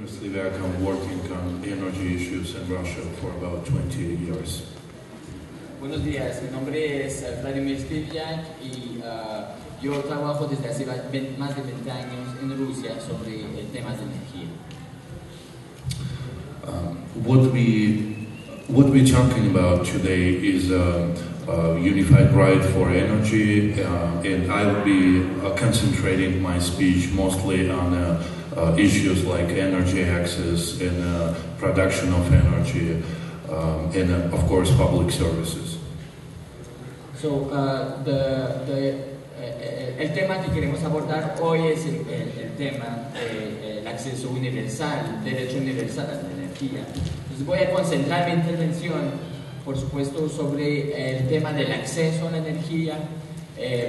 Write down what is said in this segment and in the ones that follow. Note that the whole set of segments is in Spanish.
Slivak. I'm working on energy issues in Russia for about 20 years. Buenos días, mi nombre es Vladimir Slivak y yo trabajo desde hace más de 20 años en Rusia sobre temas de energía. What we're talking about today is unified right for energy, and I'll be concentrating my speech mostly on issues like energy access and production of energy, and of course public services. So, el tema que queremos abordar hoy es el tema del acceso universal, derecho universal a la energía. Entonces voy a concentrar mi intervención, por supuesto, sobre el tema del acceso a la energía,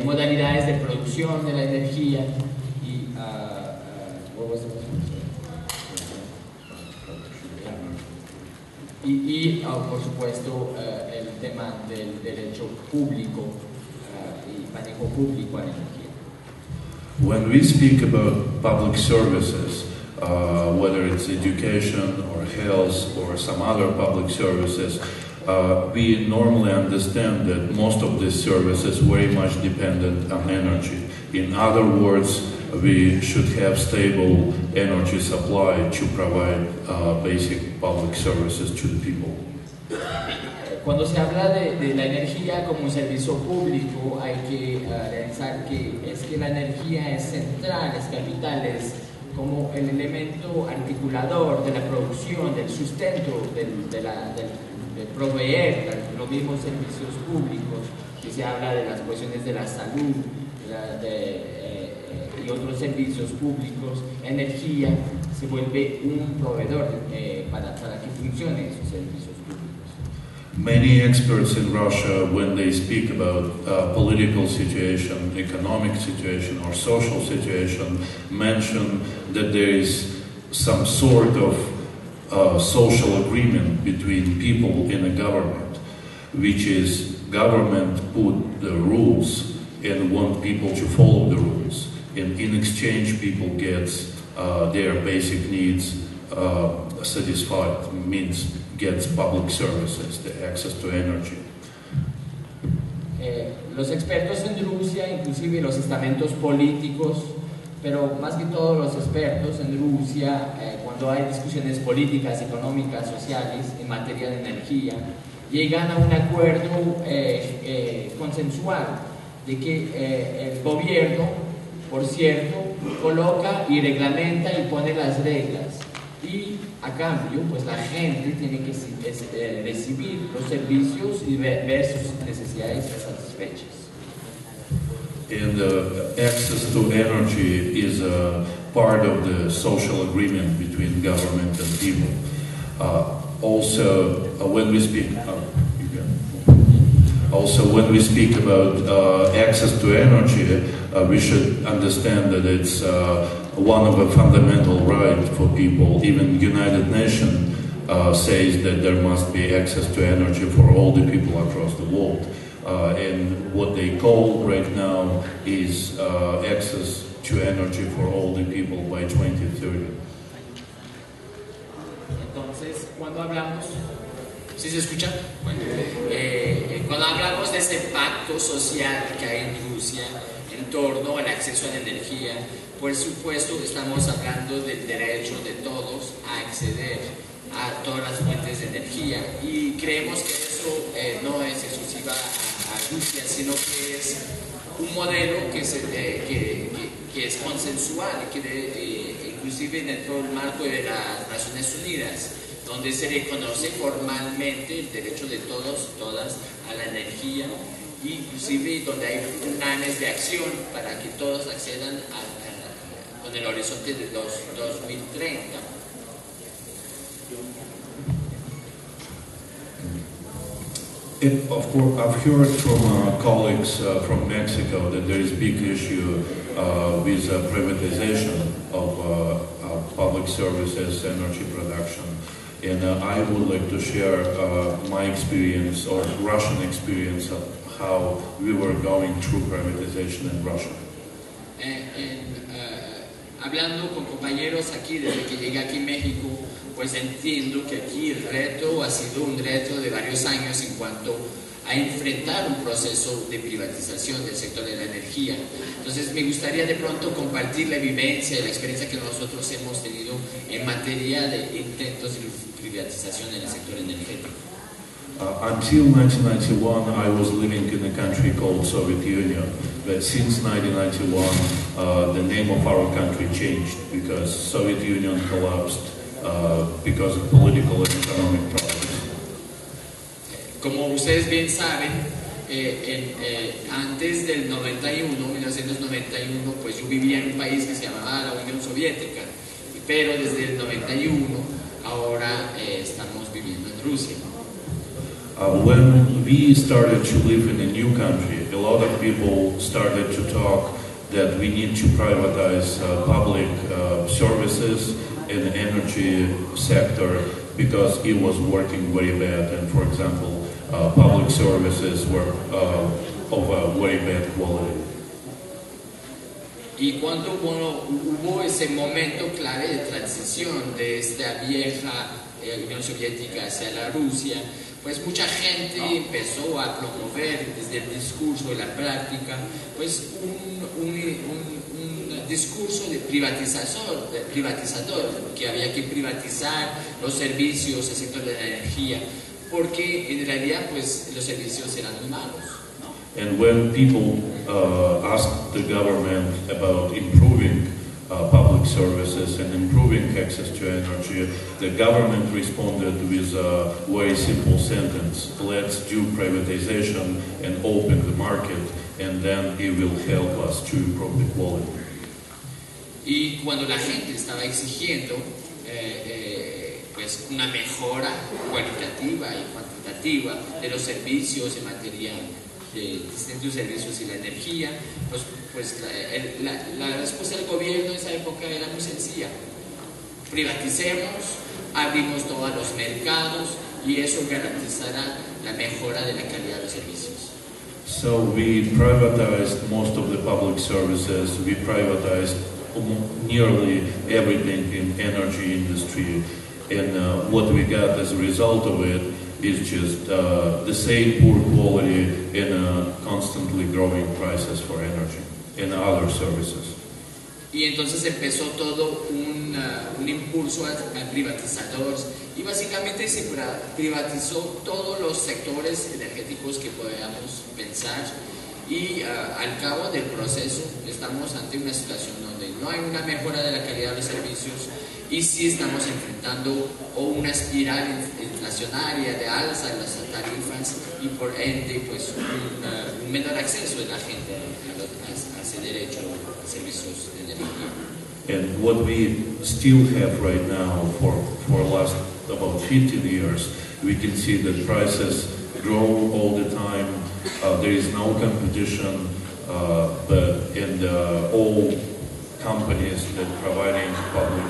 modalidades de producción de la energía y por supuesto, el tema del derecho público y manejo público a la energía. When we speak about public services, whether it's education or health or some other public services, we normally understand that most of these services very much dependent on energy. In other words, we should have stable energy supply to provide basic public services to the people. Cuando se habla de la energía como un servicio público, hay que realizar que la energía es central, es capital, es como el elemento articulador de la producción, del sustento, del proveer los mismos servicios públicos, que se habla de las cuestiones de la salud y otros servicios públicos. Energía se vuelve un proveedor para que funcionen esos servicios públicos. Many experts in Russia, when they speak about political situation, economic situation, or social situation, mention that there is some sort of social agreement between people in a government, which is government put the rules and want people to follow the rules, and in exchange people get their basic needs satisfied, means gets public services, the access to energy. Los expertos en Rusia, inclusive los estamentos políticos, pero más que todo los expertos en Rusia, cuando hay discusiones políticas, económicas, sociales en materia de energía, llegan a un acuerdo consensual de que el gobierno, por cierto, coloca y reglamenta y pone las reglas. Y a cambio, pues la gente tiene que recibir los servicios y ver sus necesidades satisfechas. And access to energy is a part of the social agreement between government and people. Also, when we speak about access to energy, we should understand that it's one of the fundamental rights for people. Even United Nations says that there must be access to energy for all the people across the world. And what they call right now is access to energy for all the people by 2030. Entonces, cuando hablamos, ¿sí se escucha? Bueno, cuando hablamos de ese pacto social que hay en Rusia en torno al acceso a la energía, por supuesto estamos hablando del derecho de todos a acceder a todas las fuentes de energía, y creemos que eso no es exclusiva a Rusia, sino que es un modelo que es consensual y que inclusive dentro del marco de las Naciones Unidas, donde se reconoce formalmente el derecho de todas a la energía, inclusive donde hay planes de acción para que todos accedan con el horizonte de 2030. Of course, I've heard from colleagues from Mexico that there is big issue with privatization of public services, energy production, and I would like to share my experience or Russian experience of how we were going through privatization in Russia. hablando con compañeros aquí desde que llegué aquí en México, pues entiendo que aquí el reto ha sido un reto de varios años en cuanto a enfrentar un proceso de privatización del sector de la energía. Entonces me gustaría de pronto compartir la vivencia y la experiencia que nosotros hemos tenido en materia de intentos de privatización en el sector energético. Until 1991, I was living in a country called Soviet Union. But since 1991, the name of our country changed because Soviet Union collapsed because of political and economic problems. Como ustedes bien saben, antes del 91, 1991, pues yo vivía en un país que se llamaba la Unión Soviética, pero desde el 91 ahora estamos viviendo en Rusia. When we started to live in a new country, a lot of people started to talk that we need to privatize public services in the energy sector because it was working very bad. And for example, public services were of a very bad quality. Y cuando hubo ese momento clave de transición de esta vieja Unión Soviética hacia la Rusia, pues mucha gente empezó a promover desde el discurso y la práctica pues un discurso de privatizador, que había que privatizar los servicios, el sector de la energía, porque en realidad pues los servicios eran muy malos. And when people asked the government about improving public services and improving access to energy, the government responded with a very simple sentence: let's do privatization and open the market, and then it will help us to improve the quality. Y cuando la gente estaba exigiendo pues una mejora cualitativa y cuantitativa de los servicios en materia de distintos servicios y la energía, pues la respuesta del gobierno en esa época era muy sencilla: privaticemos, abrimos todos los mercados y eso garantizará la mejora de la calidad de los servicios. So we privatized most of the public services, we privatized nearly everything in energy industry, and what we got as a result of it is just the same poor quality and constantly growing prices for energy and other services. Y entonces empezó todo un impulso a privatizadores y básicamente se privatizó todos los sectores energéticos que podamos pensar y al cabo del proceso estamos ante una situación donde no hay una mejora de la calidad de los servicios y sí estamos enfrentando una espiral inflacionaria de alza de las tarifas y por ende pues un menor acceso de la gente a ese derecho a servicios de energía. And what we still have right now for last about 15 years, we can see that prices grow all the time. There is no competition, and all companies that providing public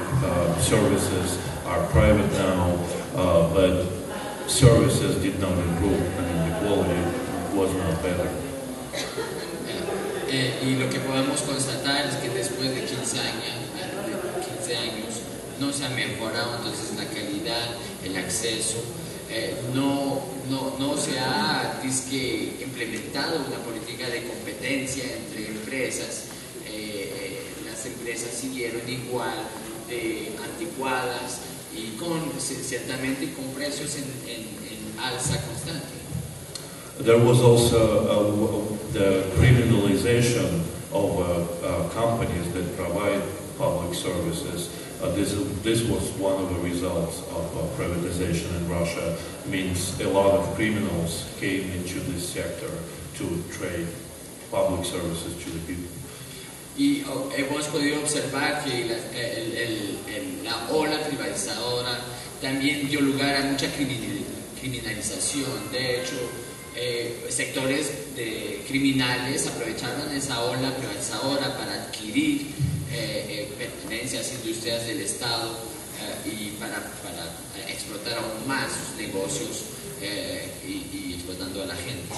services are private now, but services did not improve. I mean, the quality was not better. Y lo que podemos constatar es que después de 15 años no se ha mejorado entonces la calidad, el acceso, no se ha implementado una política de competencia entre empresas. Las empresas siguieron igual de anticuadas y ciertamente con precios en alza constante. There was also the criminalization of companies that provide public services. This was one of the results of privatization in Russia. Means a lot of criminals came into this sector to trade public services to the people. Y hemos podido observar que la ola privatizadora también dio lugar a mucha criminalización. De hecho, sectores criminales aprovecharon esa ola privatizadora para adquirir pertenencias, industrias del Estado y para explotar aún más sus negocios y explotando a la gente.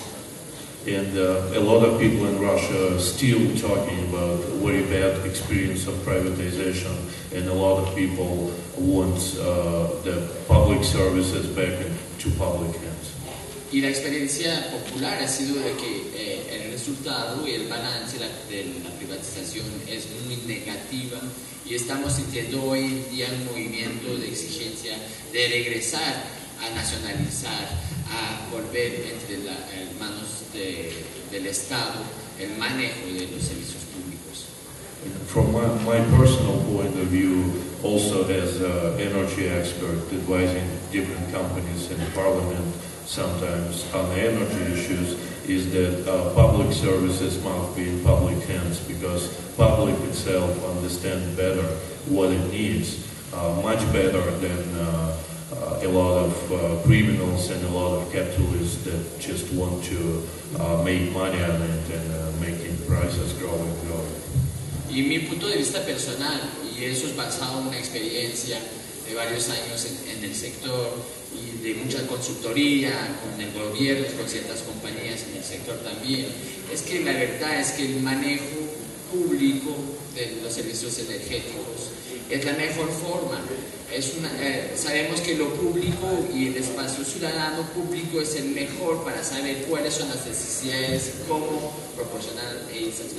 And a lot of people in Russia are still talking about a very bad experience of privatization, and a lot of people want the public services back into public hands. Y la experiencia popular ha sido de que el resultado y el balance de la privatización es muy negativa, y estamos sintiendo hoy en día un movimiento de exigencia de regresar a nacionalizar, a volver entre las manos del Estado el manejo de los servicios públicos. From my personal point of view, also as an energy expert advising different companies in Parliament sometimes on the energy issues, is that public services must be in public hands, because public itself understands better what it needs, much better than a lot of criminals and a lot of capitalists that just want to make money on it and making prices grow and grow. Y mi punto de vista personal, y eso es basado en una experiencia de varios años en el sector y de mucha consultoría con el gobierno, con ciertas compañías en el sector también, es que la verdad es que el manejo público de los servicios energéticos es la mejor forma. Sabemos que lo público y el espacio ciudadano público es el mejor para saber cuáles son las necesidades, cómo proporcionar esas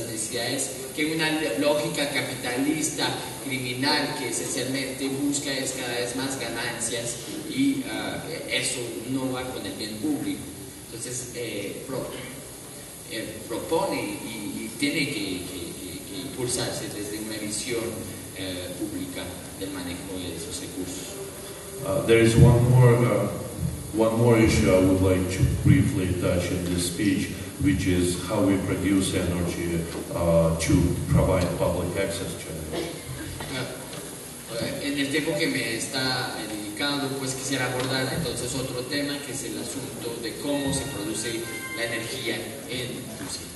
necesidades, que una lógica capitalista, criminal, que esencialmente busca es cada vez más ganancias, y eso no va con el bien público. Entonces propone y tiene que impulsarse desde una visión pública del manejo de esos recursos. There is one more issue I would like to briefly touch in this speech, which is how we produce energy to provide public access to it. En el tiempo que me está dedicando, pues quisiera abordar entonces otro tema, que es el asunto de cómo se produce la energía en Rusia.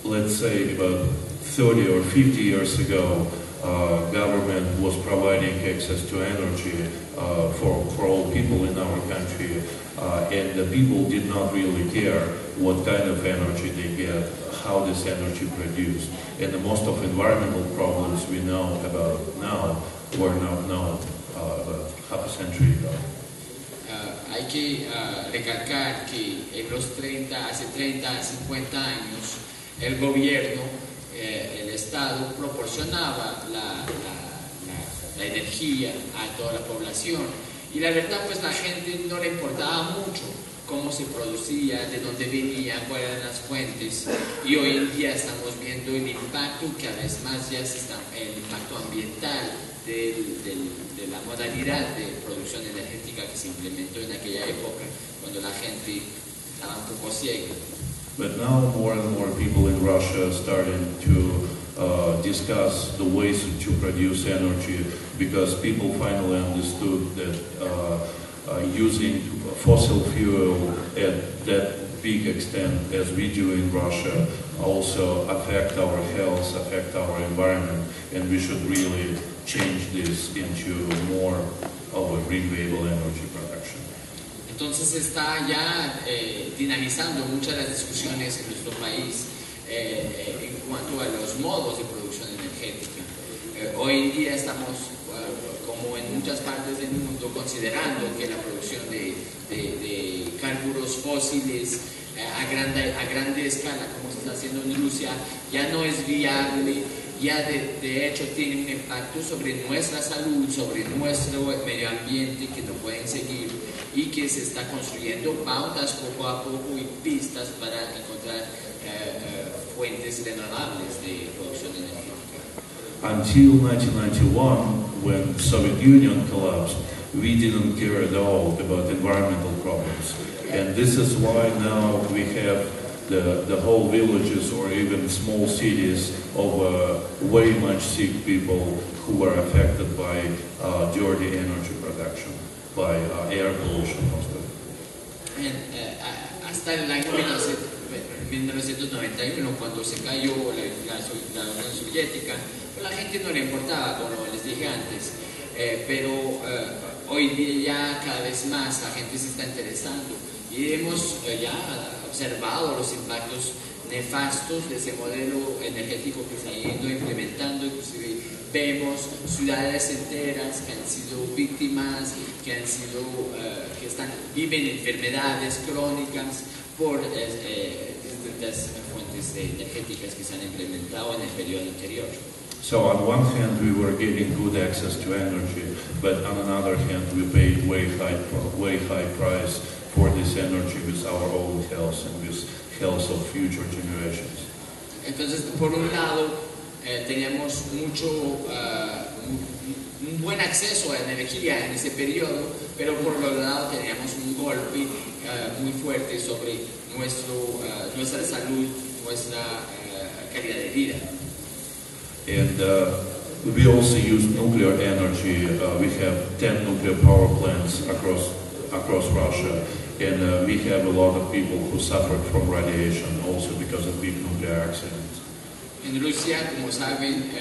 Let's say about 30 or 50 years ago, government was providing access to energy for all people in our country, and the people did not really care what kind of energy they get, how this energy produced, and the most of environmental problems we know about now were not known about half a century ago. Hay que recalcar que hace 30, 50 años, el gobierno, el Estado, proporcionaba la energía a toda la población, y la verdad, pues la gente no le importaba mucho cómo se producía, de dónde venía, cuáles eran las fuentes, y hoy en día estamos viendo el impacto, cada vez más ya el impacto ambiental de la modalidad de producción energética que se implementó en aquella época, cuando la gente estaba un poco ciega. But now more and more people in Russia are starting to discuss the ways to produce energy, because people finally understood that using fossil fuel at that big extent as we do in Russia also affect our health, affect our environment, and we should really change this into more of a renewable energy production. Entonces está ya dinamizando muchas de las discusiones en nuestro país en cuanto a los modos de producción energética. Hoy en día estamos, como en muchas partes del mundo, considerando que la producción de carburos fósiles a grande escala, como se está haciendo en Rusia, ya no es viable, ya de hecho tiene un impacto sobre nuestra salud, sobre nuestro medio ambiente, que no pueden seguir, y que se está construyendo pautas poco a poco y pistas para encontrar fuentes renovables de producción energética. Until 1991, when the Soviet Union collapsed, we didn't care at all about environmental problems. And this is why now we have the whole villages or even small cities of very much sick people who were affected by dirty energy production, by air pollution mostly. Hasta el año 1991, cuando se cayó la Unión Soviética, pues la gente no le importaba, como les dije antes, pero hoy día ya cada vez más la gente se está interesando y hemos ya observado los impactos nefastos de ese modelo energético que se ha ido implementando. Inclusive vemos ciudades enteras que han sido víctimas, que viven enfermedades crónicas por distintas fuentes energéticas que se han implementado en el periodo anterior. So on one hand we were getting good access to energy, but on another hand we paid way high price for this energy with our own health and with health of future generations. Entonces, por un lado, teníamos un buen acceso a energía en ese periodo, pero por otro lado teníamos un golpe muy fuerte sobre nuestra salud, nuestra calidad de vida. And we also use nuclear energy. We have 10 nuclear power plants across Russia, and we have a lot of people who suffered from radiation also because of big nuclear accidents. En Rusia, como saben,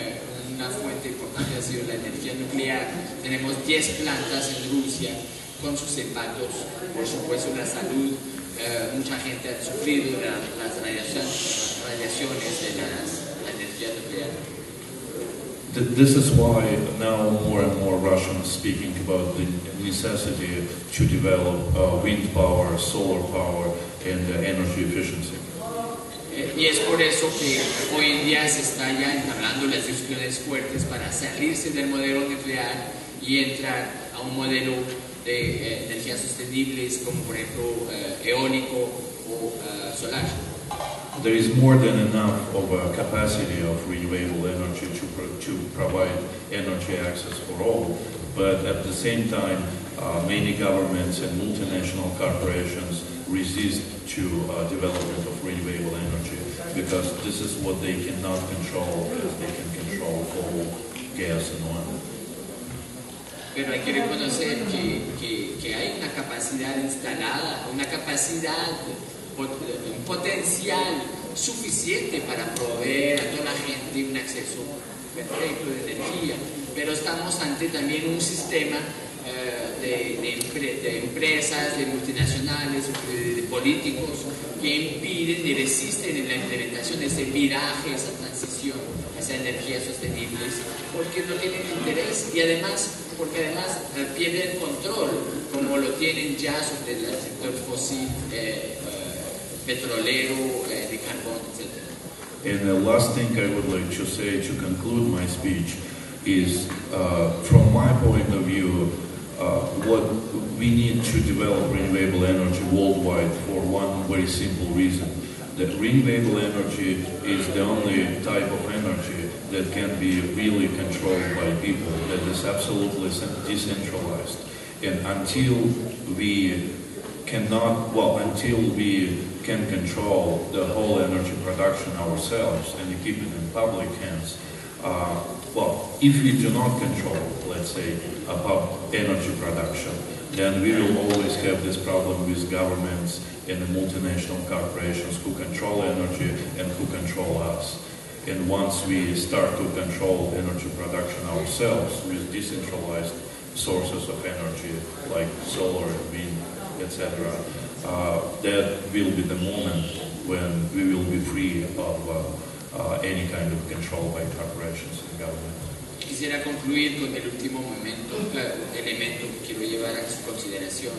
una fuente importante ha sido la energía nuclear. Tenemos 10 plantas en Rusia con sus impactos, por supuesto, en la salud. Mucha gente ha sufrido las radiaciones de la energía nuclear. This is why now more and more Russians speaking about the necessity to develop wind power, solar power, and energy efficiency. Y es por eso que hoy en día se está ya entablando las discusiones fuertes para salirse del modelo nuclear y entrar a un modelo de energías sostenibles como por ejemplo eólico o solar. There is more than enough of a capacity of renewable energy to provide energy access for all, but at the same time, many governments and multinational corporations resist to development of renewable energy because this is what they cannot control, as they can control coal, gas, and oil. Pero hay que reconocer que hay una capacidad instalada, una capacidad, un potencial suficiente para proveer a toda la gente un acceso perfecto de energía, pero estamos ante también un sistema de empresas, de multinacionales, de políticos que impiden y resisten en la implementación de ese viraje, esa transición, esa energías sostenibles, porque no tienen interés y porque además pierden control, como lo tienen ya sobre el sector fósil, petrolero, de carbón, etc. And the last thing I would like to say to conclude my speech is, from my point of view, what we need to develop renewable energy worldwide for one very simple reason. That renewable energy is the only type of energy that can be really controlled by people, that is absolutely decentralized. And until we can control the whole energy production ourselves and keep it in public hands, if we do not control, let's say, energy production, then we will always have this problem with governments and the multinational corporations who control energy and who control us. And once we start to control energy production ourselves with decentralized sources of energy like solar and wind, etc., that will be the moment when we will be free of any kind of control by corporations and government. Quisiera concluir con el último elemento que quiero llevar a su consideración.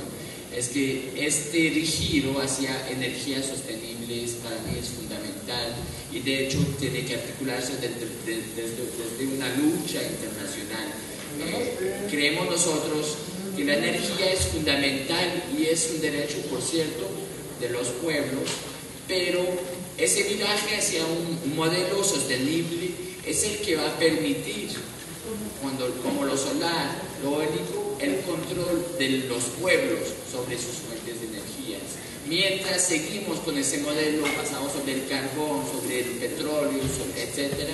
Es que este giro hacia energías sostenibles para mí es fundamental y de hecho tiene que articularse desde una lucha internacional. Creemos nosotros que la energía es fundamental y es un derecho, por cierto, de los pueblos, pero ese viraje hacia un modelo sostenible es el que va a permitir, como lo solar, lo eólico, el control de los pueblos sobre sus fuentes de energías. Mientras seguimos con ese modelo basado sobre el carbón, sobre el petróleo, etc.,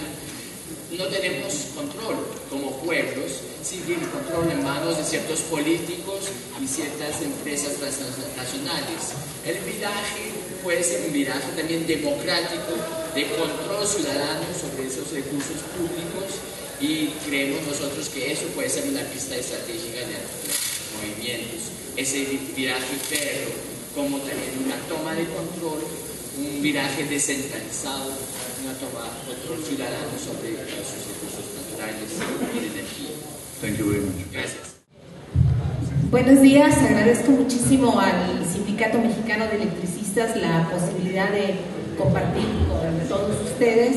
no tenemos control como pueblos, sigue el control en manos de ciertos políticos y ciertas empresas transnacionales. El viraje puede ser un viraje también democrático, de control ciudadano sobre esos recursos públicos, y creemos nosotros que eso puede ser una pista estratégica de movimientos. Ese viraje férreo como también una toma de control, un viraje descentralizado, una toma de control ciudadano sobre sus recursos naturales y de energía. Thank you very much. Gracias. Buenos días, agradezco muchísimo al Sindicato Mexicano de Electricistas la posibilidad de compartir con todos ustedes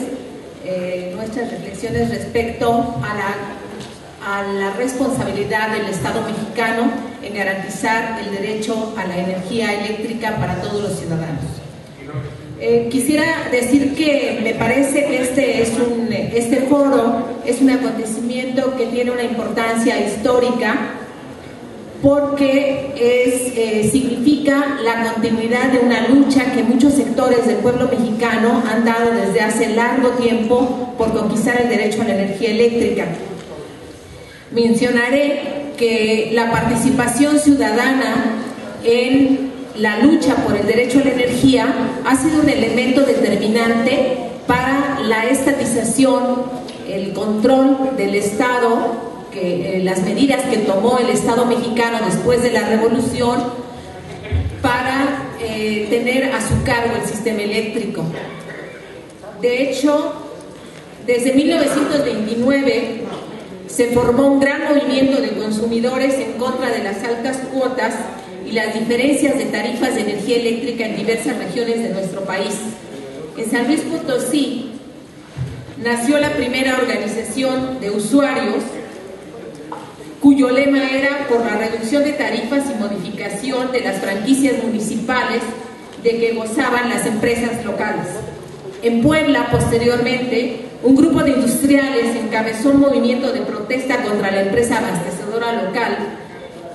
nuestras reflexiones respecto a la responsabilidad del Estado mexicano en garantizar el derecho a la energía eléctrica para todos los ciudadanos. Quisiera decir que me parece que este foro es un acontecimiento que tiene una importancia histórica porque significa la continuidad de una lucha que muchos sectores del pueblo mexicano han dado desde hace largo tiempo por conquistar el derecho a la energía eléctrica. Mencionaré que la participación ciudadana en la lucha por el derecho a la energía ha sido un elemento determinante para la estatización, el control del Estado, las medidas que tomó el Estado mexicano después de la revolución para tener a su cargo el sistema eléctrico. De hecho, desde 1929 se formó un gran movimiento de consumidores en contra de las altas cuotas y las diferencias de tarifas de energía eléctrica en diversas regiones de nuestro país. En San Luis Potosí nació la primera organización de usuarios cuyo lema era por la reducción de tarifas y modificación de las franquicias municipales de que gozaban las empresas locales. En Puebla, posteriormente, un grupo de industriales encabezó un movimiento de protesta contra la empresa abastecedora local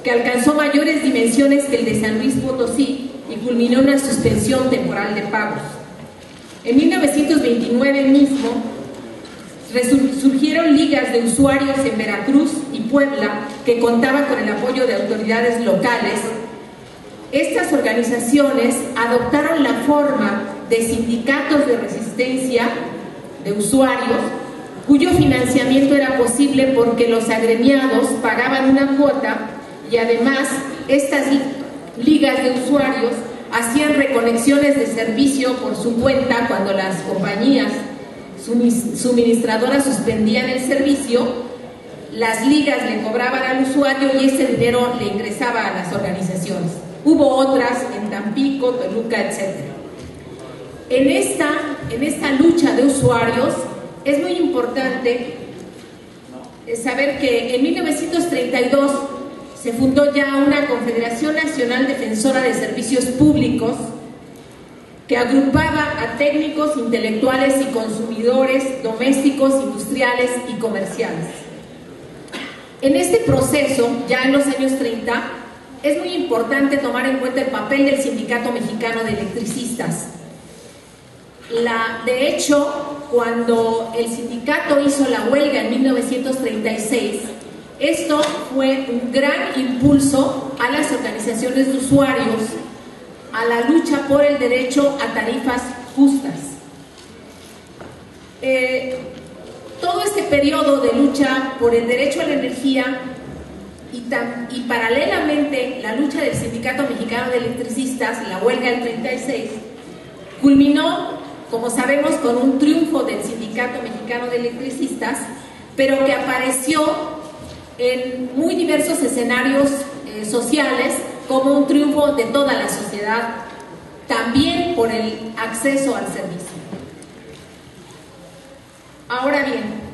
que alcanzó mayores dimensiones que el de San Luis Potosí y culminó en una suspensión temporal de pagos. En 1929 mismo surgieron ligas de usuarios en Veracruz y Puebla que contaban con el apoyo de autoridades locales. Estas organizaciones adoptaron la forma de sindicatos de resistencia de usuarios, cuyo financiamiento era posible porque los agremiados pagaban una cuota y además estas ligas de usuarios hacían reconexiones de servicio por su cuenta cuando las compañías suministradoras suspendían el servicio. Las ligas le cobraban al usuario y ese dinero le ingresaba a las organizaciones. Hubo otras en Tampico, Toluca, etc. En esta lucha de usuarios es muy importante saber que en 1932 se fundó ya una Confederación Nacional Defensora de Servicios Públicos que agrupaba a técnicos, intelectuales y consumidores domésticos, industriales y comerciales. En este proceso, ya en los años 30, es muy importante tomar en cuenta el papel del Sindicato Mexicano de Electricistas. De hecho, cuando el sindicato hizo la huelga en 1936, esto fue un gran impulso a las organizaciones de usuarios, a la lucha por el derecho a tarifas justas. Todo este periodo de lucha por el derecho a la energía y paralelamente la lucha del Sindicato Mexicano de Electricistas, la huelga del 36, culminó, como sabemos, con un triunfo del Sindicato Mexicano de Electricistas, pero que apareció en muy diversos escenarios sociales como un triunfo de toda la sociedad, también por el acceso al servicio. Ahora bien,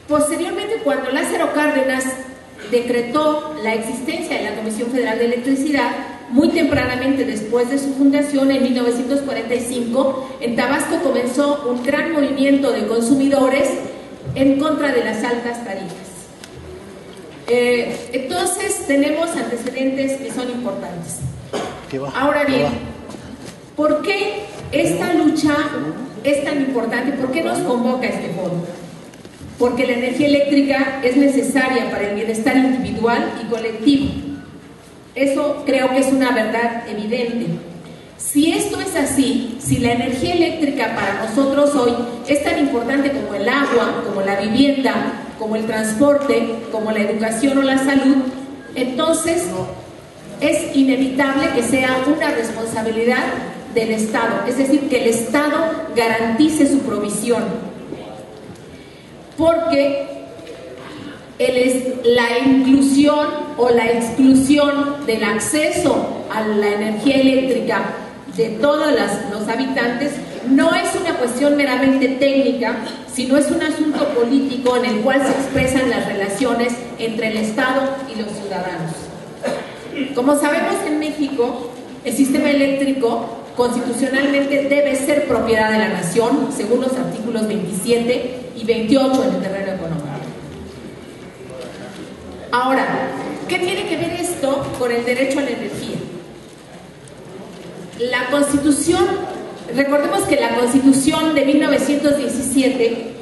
posteriormente, cuando Lázaro Cárdenas decretó la existencia de la Comisión Federal de Electricidad, muy tempranamente después de su fundación, en 1945, en Tabasco comenzó un gran movimiento de consumidores en contra de las altas tarifas. Entonces tenemos antecedentes que son importantes. Ahora bien, ¿por qué esta lucha es tan importante? ¿Por qué nos convoca este foro? Porque la energía eléctrica es necesaria para el bienestar individual y colectivo. Eso creo que es una verdad evidente. Si esto es así, si la energía eléctrica para nosotros hoy es tan importante como el agua, como la vivienda, como el transporte, como la educación o la salud, entonces es inevitable que sea una responsabilidad del Estado, es decir, que el Estado garantice su provisión, porque la inclusión o la exclusión del acceso a la energía eléctrica de todos los habitantes no es una cuestión meramente técnica, sino es un asunto político en el cual se expresan las relaciones entre el Estado y los ciudadanos. Como sabemos, en México el sistema eléctrico constitucionalmente debe ser propiedad de la nación, según los artículos 27 y 28 en el terreno económico. Ahora, ¿qué tiene que ver esto con el derecho a la energía? La Constitución, recordemos que la Constitución de 1917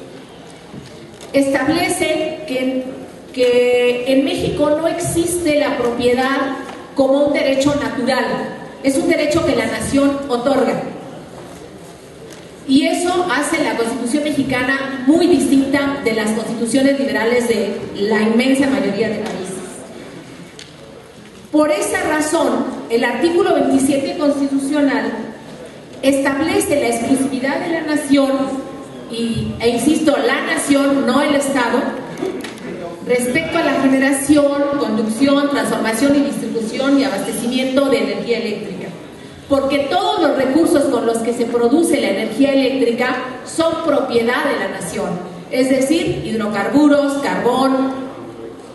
establece que en México no existe la propiedad como un derecho natural, es un derecho que la nación otorga. Y eso hace la Constitución mexicana muy distinta de las constituciones liberales de la inmensa mayoría de países. Por esa razón, el artículo 27 constitucional establece la exclusividad de la nación, e insisto, la nación, no el Estado, respecto a la generación, conducción, transformación y distribución y abastecimiento de energía eléctrica. Porque todos los recursos con los que se produce la energía eléctrica son propiedad de la nación, es decir, hidrocarburos, carbón,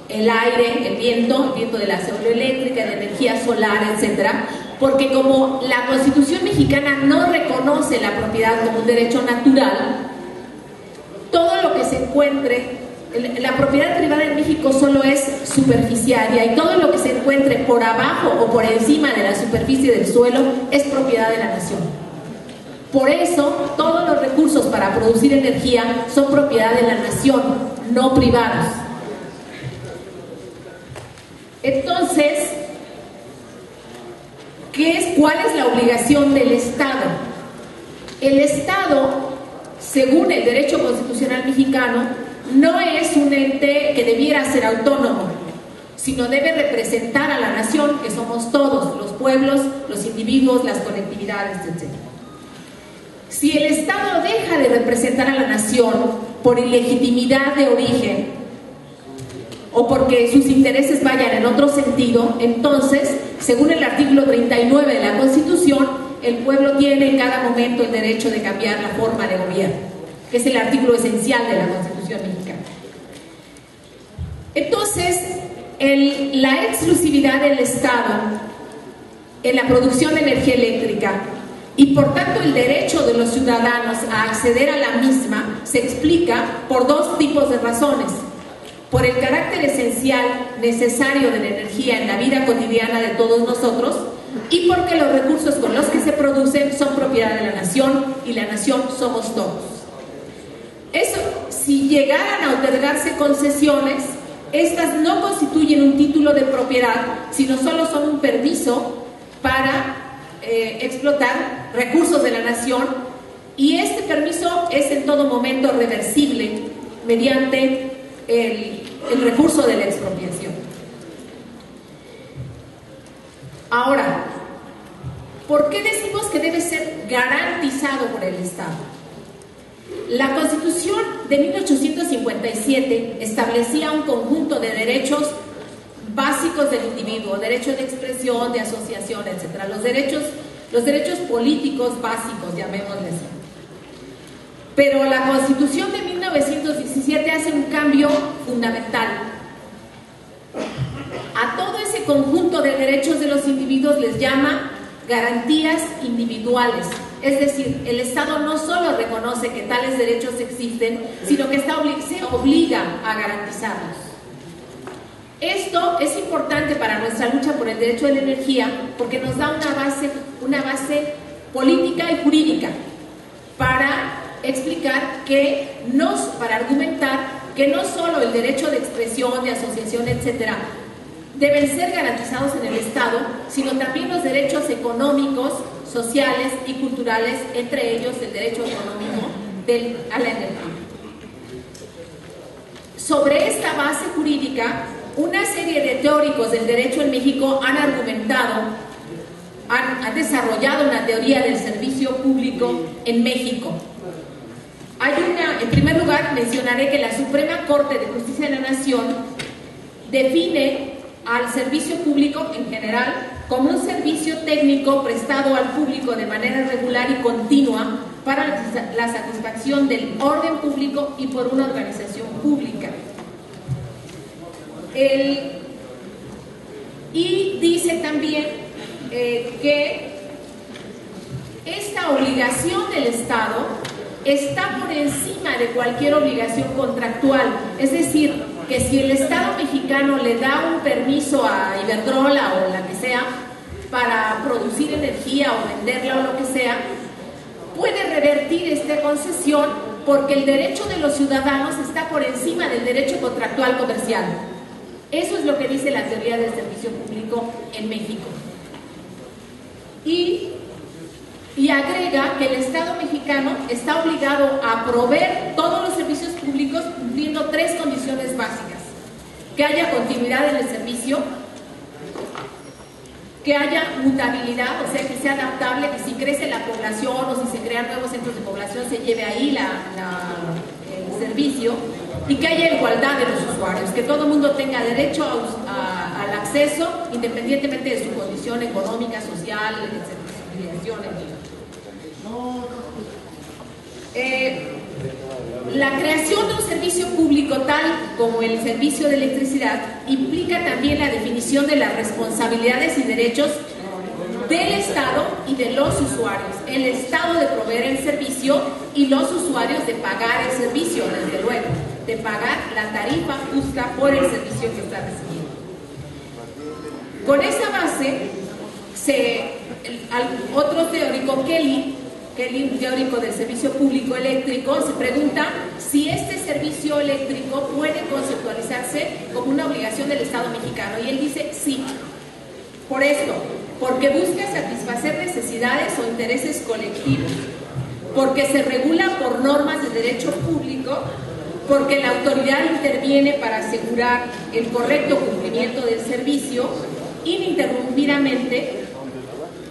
el aire, el viento de la eléctrica, de energía solar, etcétera. Porque como la Constitución mexicana no reconoce la propiedad como un derecho natural, todo lo que se encuentre, la propiedad privada en México solo es superficiaria, y todo lo que se encuentre por abajo o por encima de la superficie del suelo es propiedad de la nación. Por eso, todos los recursos para producir energía son propiedad de la nación, no privados. Entonces, ¿cuál es la obligación del Estado? El Estado, según el derecho constitucional mexicano, no es un ente que debiera ser autónomo, sino debe representar a la nación, que somos todos, los pueblos, los individuos, las colectividades, etc. Si el Estado deja de representar a la nación por ilegitimidad de origen o porque sus intereses vayan en otro sentido, entonces, según el artículo 39 de la Constitución, el pueblo tiene en cada momento el derecho de cambiar la forma de gobierno, que es el artículo esencial de la Constitución mexicana. Entonces, la exclusividad del Estado en la producción de energía eléctrica y por tanto el derecho de los ciudadanos a acceder a la misma se explica por dos tipos de razones: por el carácter esencial necesario de la energía en la vida cotidiana de todos nosotros, y porque los recursos con los que se producen son propiedad de la nación, y la nación somos todos. Eso, si llegaran a otorgarse concesiones, estas no constituyen un título de propiedad, sino solo son un permiso para explotar recursos de la nación, y este permiso es en todo momento reversible mediante el recurso de la expropiación. Ahora, ¿por qué decimos que debe ser garantizado por el Estado? La Constitución de 1857 establecía un conjunto de derechos básicos del individuo: derecho de expresión, de asociación, etc. Los derechos políticos básicos, llamémosles así. Pero la Constitución de 1917 hace un cambio fundamental. A todo ese conjunto de derechos de los individuos les llama garantías individuales. Es decir, el Estado no solo reconoce que tales derechos existen, sino que se obliga a garantizarlos. Esto es importante para nuestra lucha por el derecho de la energía, porque nos da una base política y jurídica para para argumentar que no solo el derecho de expresión, de asociación, etcétera, deben ser garantizados en el Estado, sino también los derechos económicos, sociales y culturales, entre ellos el derecho económico a la energía. Sobre esta base jurídica una serie de teóricos del derecho en México han argumentado, han desarrollado una teoría del servicio público en México. En primer lugar, mencionaré que la Suprema Corte de Justicia de la Nación define al servicio público en general como un servicio técnico prestado al público de manera regular y continua para la satisfacción del orden público y por una organización pública. Y dice también que esta obligación del Estado está por encima de cualquier obligación contractual. Es decir, que si el Estado mexicano le da un permiso a Iberdrola o la que sea para producir energía o venderla o lo que sea, puede revertir esta concesión porque el derecho de los ciudadanos está por encima del derecho contractual comercial. Eso es lo que dice la teoría del servicio público en México. Y agrega que el Estado mexicano está obligado a proveer todos los servicios públicos cumpliendo 3 condiciones básicas: que haya continuidad en el servicio, que haya mutabilidad, o sea, que sea adaptable, que si crece la población o si se crean nuevos centros de población se lleve ahí el servicio, y que haya igualdad de los usuarios, que todo el mundo tenga derecho al acceso independientemente de su condición económica, social, etc. La creación de un servicio público tal como el servicio de electricidad implica también la definición de las responsabilidades y derechos del Estado y de los usuarios. El Estado de proveer el servicio y los usuarios de pagar el servicio, desde luego, de pagar la tarifa justa por el servicio que está recibiendo. Con esa base, otro teórico, Kelly, un teórico del servicio público eléctrico, se pregunta si este servicio eléctrico puede conceptualizarse como una obligación del Estado mexicano, y él dice sí. Por esto, porque busca satisfacer necesidades o intereses colectivos, porque se regula por normas de derecho público, porque la autoridad interviene para asegurar el correcto cumplimiento del servicio ininterrumpidamente,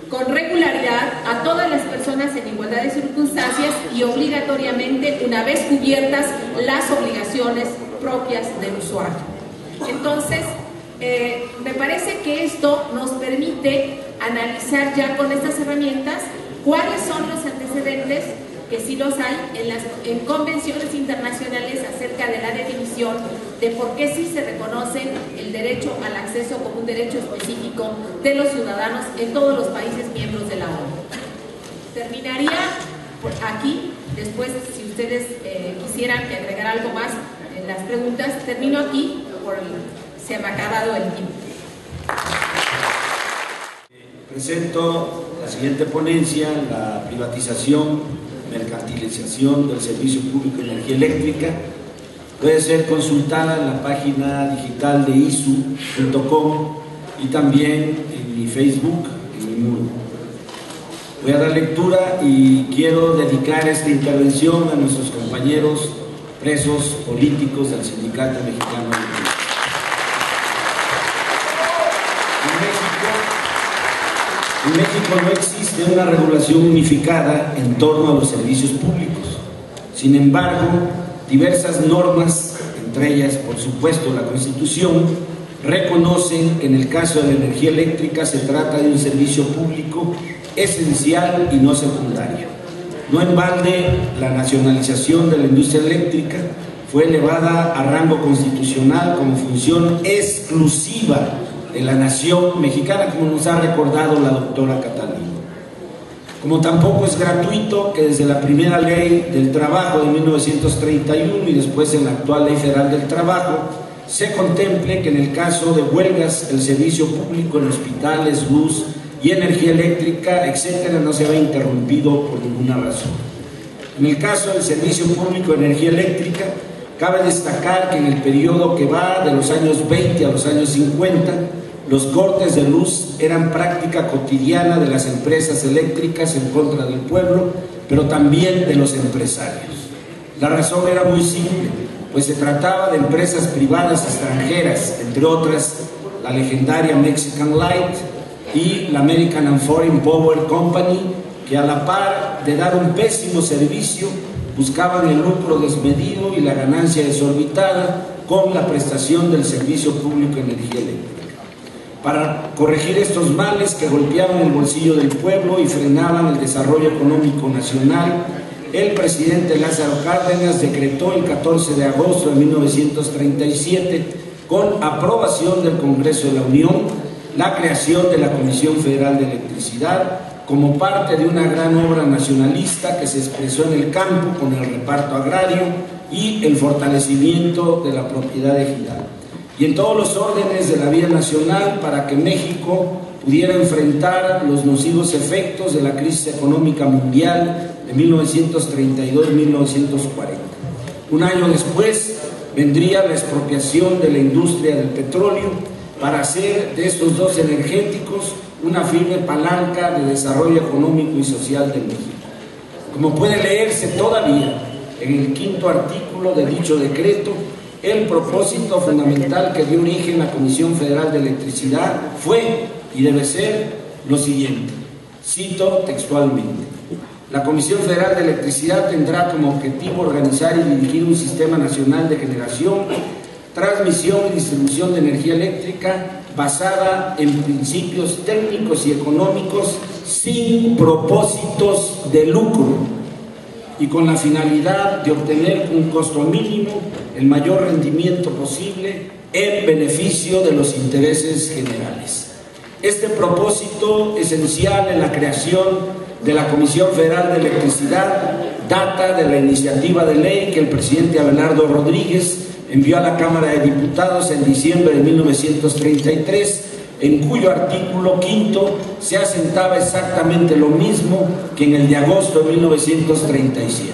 con regularidad, a todas las personas en igualdad de circunstancias y obligatoriamente una vez cubiertas las obligaciones propias del usuario. Entonces, me parece que esto nos permite analizar ya con estas herramientas cuáles son los antecedentes, que sí los hay, en convenciones internacionales acerca de la definición de por qué sí se reconoce el derecho al acceso como un derecho específico de los ciudadanos en todos los países miembros de la ONU. Terminaría aquí, después si ustedes quisieran que agregar algo más en las preguntas, termino aquí, se me ha acabado el tiempo. Presento la siguiente ponencia: la privatización, mercantilización del servicio público de energía eléctrica. Puede ser consultada en la página digital de isu.com y también en mi Facebook, en mi muro. Voy a dar lectura y quiero dedicar esta intervención a nuestros compañeros presos políticos del Sindicato Mexicano de Electricidad. En México no existe una regulación unificada en torno a los servicios públicos. Sin embargo, diversas normas, entre ellas, por supuesto, la Constitución, reconocen que en el caso de la energía eléctrica se trata de un servicio público esencial y no secundario. No en balde, la nacionalización de la industria eléctrica fue elevada a rango constitucional como función exclusiva de la nación mexicana, como nos ha recordado la doctora Catalina. Como tampoco es gratuito que desde la primera ley del trabajo de 1931 y después en la actual ley federal del trabajo se contemple que en el caso de huelgas el servicio público en hospitales, luz y energía eléctrica, etcétera, no se ve interrumpido por ninguna razón. En el caso del servicio público de energía eléctrica, cabe destacar que en el periodo que va de los años 20 a los años 50, los cortes de luz eran práctica cotidiana de las empresas eléctricas en contra del pueblo, pero también de los empresarios. La razón era muy simple: pues se trataba de empresas privadas extranjeras, entre otras la legendaria Mexican Light y la American and Foreign Power Company, que a la par de dar un pésimo servicio, buscaban el lucro desmedido y la ganancia desorbitada con la prestación del servicio público de energía eléctrica. Para corregir estos males que golpeaban el bolsillo del pueblo y frenaban el desarrollo económico nacional, el presidente Lázaro Cárdenas decretó el 14 de agosto de 1937, con aprobación del Congreso de la Unión, la creación de la Comisión Federal de Electricidad como parte de una gran obra nacionalista que se expresó en el campo con el reparto agrario y el fortalecimiento de la propiedad ejidal, y en todos los órdenes de la vida nacional para que México pudiera enfrentar los nocivos efectos de la crisis económica mundial de 1932-1940. Un año después vendría la expropiación de la industria del petróleo para hacer de estos dos energéticos una firme palanca de desarrollo económico y social de México. Como puede leerse todavía en el 5º artículo de dicho decreto, el propósito fundamental que dio origen a la Comisión Federal de Electricidad fue y debe ser lo siguiente, cito textualmente: la Comisión Federal de Electricidad tendrá como objetivo organizar y dirigir un sistema nacional de generación, transmisión y distribución de energía eléctrica basada en principios técnicos y económicos sin propósitos de lucro y con la finalidad de obtener un costo mínimo, el mayor rendimiento posible en beneficio de los intereses generales. Este propósito esencial en la creación de la Comisión Federal de Electricidad data de la iniciativa de ley que el presidente Abelardo Rodríguez envió a la Cámara de Diputados en diciembre de 1933, en cuyo artículo 5º se asentaba exactamente lo mismo que en el de agosto de 1937.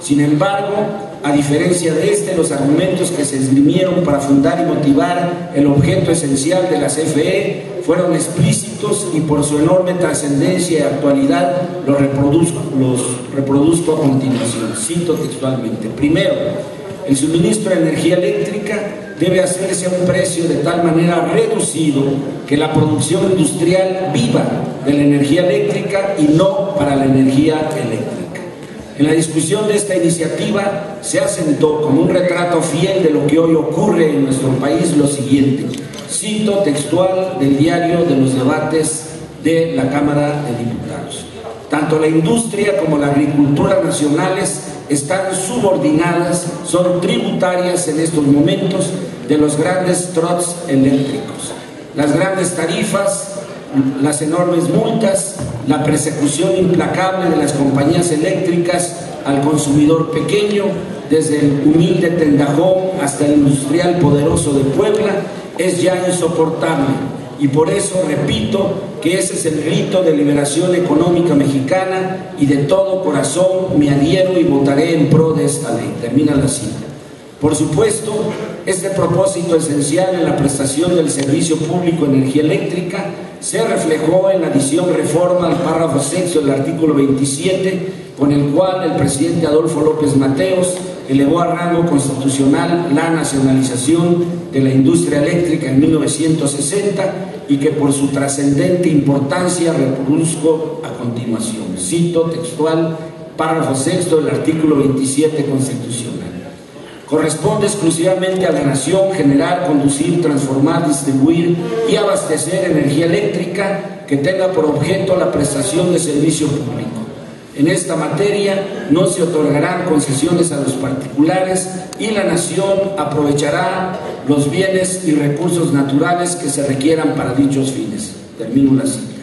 Sin embargo, a diferencia de los argumentos que se esgrimieron para fundar y motivar el objeto esencial de la CFE fueron explícitos y por su enorme trascendencia y actualidad los reproduzco a continuación. Cito textualmente: primero, el suministro de energía eléctrica debe hacerse a un precio de tal manera reducido que la producción industrial viva de la energía eléctrica y no para la energía eléctrica. En la discusión de esta iniciativa se asentó como un retrato fiel de lo que hoy ocurre en nuestro país lo siguiente, cito textual del diario de los debates de la Cámara de Diputados: tanto la industria como la agricultura nacionales están subordinadas, son tributarias en estos momentos de los grandes trots eléctricos. Las grandes tarifas, las enormes multas, la persecución implacable de las compañías eléctricas al consumidor pequeño, desde el humilde tendajón hasta el industrial poderoso de Puebla, es ya insoportable. Y por eso repito que ese es el rito de liberación económica mexicana y de todo corazón me adhiero y votaré en pro de esta ley. Termina la cita. Por supuesto, este propósito esencial en la prestación del servicio público de energía eléctrica se reflejó en la adición reforma al párrafo 6 del artículo 27, con el cual el presidente Adolfo López Mateos elevó a rango constitucional la nacionalización de la industria eléctrica en 1960 y que por su trascendente importancia reproduzco a continuación. Cito textual, párrafo 6 del artículo 27 constitucional. Corresponde exclusivamente a la nación generar, conducir, transformar, distribuir y abastecer energía eléctrica que tenga por objeto la prestación de servicio público. En esta materia no se otorgarán concesiones a los particulares y la nación aprovechará los bienes y recursos naturales que se requieran para dichos fines. Termino la cita.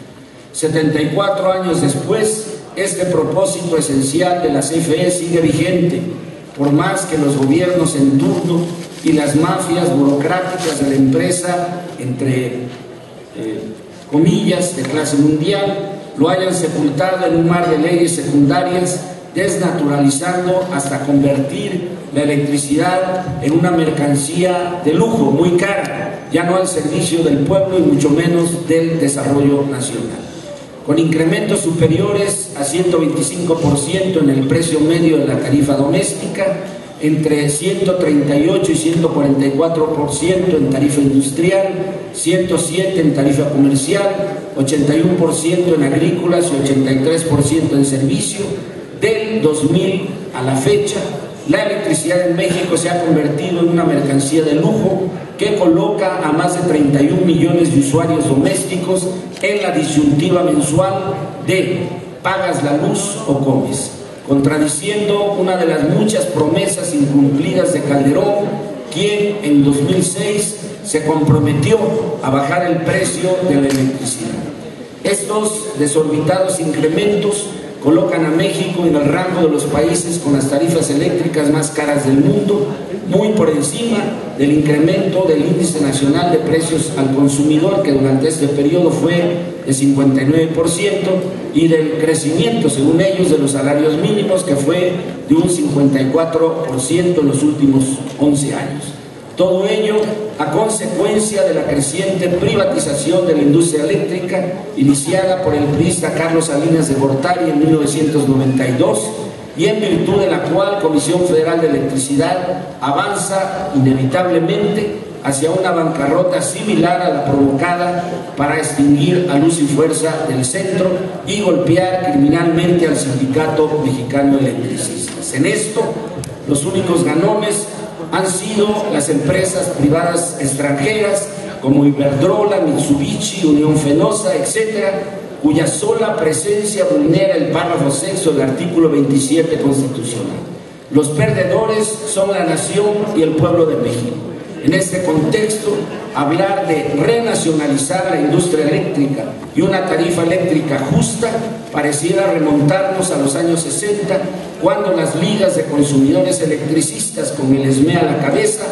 74 años después, este propósito esencial de la CFE sigue vigente, por más que los gobiernos en turno y las mafias burocráticas de la empresa, entre comillas, de clase mundial, lo hayan sepultado en un mar de leyes secundarias, desnaturalizando hasta convertir la electricidad en una mercancía de lujo, muy cara, ya no al servicio del pueblo y mucho menos del desarrollo nacional. Con incrementos superiores a 125% en el precio medio de la tarifa doméstica, entre 138 y 144% en tarifa industrial, 107% en tarifa comercial, 81% en agrícolas y 83% en servicio. Del 2000 a la fecha, la electricidad en México se ha convertido en una mercancía de lujo que coloca a más de 31 millones de usuarios domésticos en la disyuntiva mensual de pagas la luz o comes, contradiciendo una de las muchas promesas incumplidas de Calderón, quien en 2006 se comprometió a bajar el precio de la electricidad. Estos desorbitados incrementos colocan a México en el rango de los países con las tarifas eléctricas más caras del mundo, muy por encima del incremento del índice nacional de precios al consumidor, que durante este periodo fue de 59%, y del crecimiento, según ellos, de los salarios mínimos, que fue de un 54% en los últimos 11 años. Todo ello a consecuencia de la creciente privatización de la industria eléctrica iniciada por el priista Carlos Salinas de Gortari en 1992 y en virtud de la cual Comisión Federal de Electricidad avanza inevitablemente hacia una bancarrota similar a la provocada para extinguir a luz y fuerza del centro y golpear criminalmente al Sindicato Mexicano de Electricistas. En esto, los únicos ganones han sido las empresas privadas extranjeras como Iberdrola, Mitsubishi, Unión Fenosa, etcétera, cuya sola presencia vulnera el párrafo 6 del artículo 27 constitucional. Los perdedores son la nación y el pueblo de México. En este contexto, hablar de renacionalizar la industria eléctrica y una tarifa eléctrica justa pareciera remontarnos a los años 60, cuando las ligas de consumidores electricistas, con el SME a la cabeza,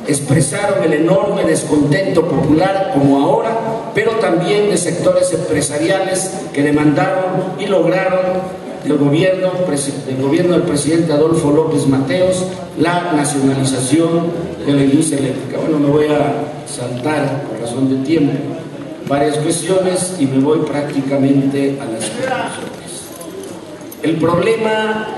expresaron el enorme descontento popular como ahora, pero también de sectores empresariales que demandaron y lograron del gobierno del presidente Adolfo López Mateos la nacionalización de la industria eléctrica. Bueno, me voy a saltar por razón de tiempo varias cuestiones y me voy prácticamente a las conclusiones. El problema